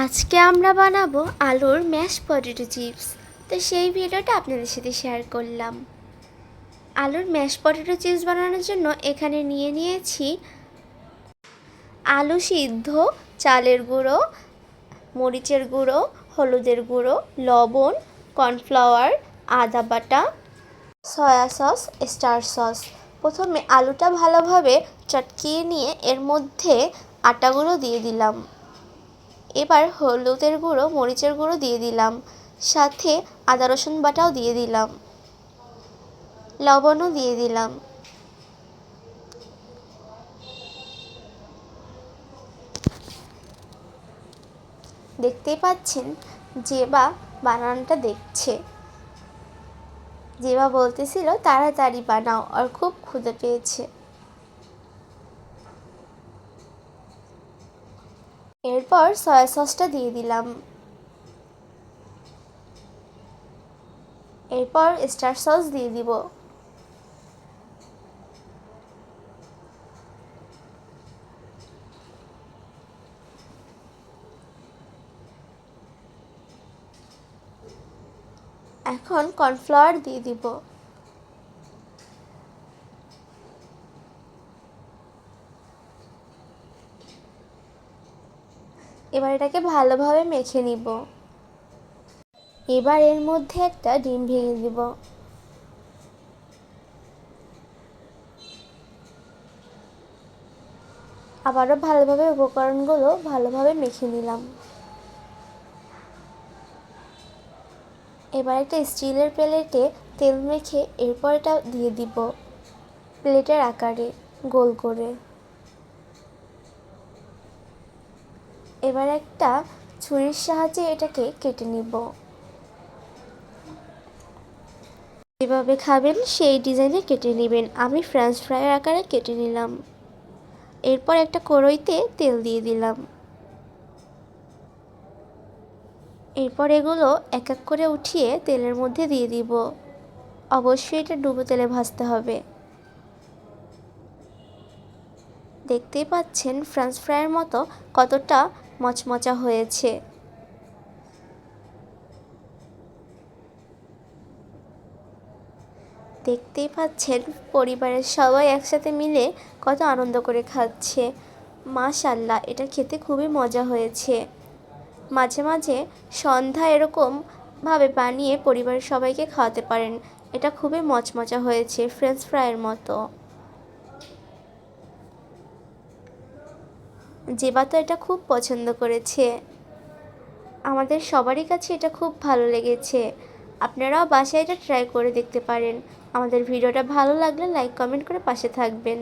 আজকে আমরা বানাবো আলুর ম্যাশ পটেটো চিপস। তো সেই ভিডিওটা আপনাদের সাথে শেয়ার করলাম। আলুর ম্যাশ পটেটো চিপস বানানোর জন্য এখানে নিয়েছি আলু সিদ্ধ, চালের গুঁড়ো, মরিচের গুঁড়ো, হলুদের গুঁড়ো, লবণ, কর্নফ্লাওয়ার, আদা বাটা, সয়া সস, স্টার সস। প্রথমে আলুটা ভালোভাবে চটকিয়ে নিয়ে এর মধ্যে আটাগুলো দিয়ে দিলাম। এবার হলুদের গুঁড়ো, মরিচের গুঁড়ো দিয়ে দিলাম, সাথে আদা রসুন বাটাও দিয়ে দিলাম, লবণও দিয়ে দিলাম। দেখতেই পাচ্ছেন জেবা বানানোটা দেখছে। জেবা বলতেছিল তাড়াতাড়ি বানাও, আর খুব ক্ষুধা পেয়েছে। এরপর সয়া সসটা দিয়ে দিলাম। এরপর স্টার সস দিয়ে দিব। এখন কর্নফ্লাওয়ার দিয়ে দিব। এবার এটাকে ভালোভাবে মেখে নিব। এবার এর মধ্যে একটা ডিম ভেঙে দিব। আবারও ভালোভাবে উপকরণগুলো ভালোভাবে মেখে নিলাম। এবার একটা স্টিলের প্লেটে তেল মেখে এরপর এটা দিয়ে দিব প্লেটের আকারে গোল করে। এবার একটা ছুরির সাহায্যে এটাকে কেটে নিব। যেভাবে খাবেন সেই ডিজাইনে কেটে নেবেন। আমি ফ্রেঞ্চ ফ্রাইয়ের আকারে কেটে নিলাম। এরপর একটা কড়াইতে তেল দিয়ে দিলাম। এরপর এগুলো এক এক করে উঠিয়ে তেলের মধ্যে দিয়ে দিব। অবশ্যই এটা ডুবো তেলে ভাজতে হবে। দেখতেই পাচ্ছেন ফ্রেঞ্চ ফ্রাইয়ের মতো কতটা মচমচা হয়েছে। দেখতেই পাচ্ছেন পরিবারের সবাই একসাথে মিলে কত আনন্দ করে খাচ্ছে। মাশাআল্লাহ, এটা খেতে খুবই মজা হয়েছে। মাঝে মাঝে সন্ধ্যা এরকমভাবে বানিয়ে পরিবারের সবাইকে খাওয়াতে পারেন। এটা খুবই মচমচা হয়েছে, ফ্রেঞ্চ ফ্রাইয়ের মতো। জেবা তো এটা খুব পছন্দ করেছে। আমাদের সবারই কাছে এটা খুব ভালো লেগেছে। আপনারাও বাসায় এটা ট্রাই করে দেখতে পারেন। আমাদের ভিডিওটা ভালো লাগলে লাইক কমেন্ট করে পাশে থাকবেন।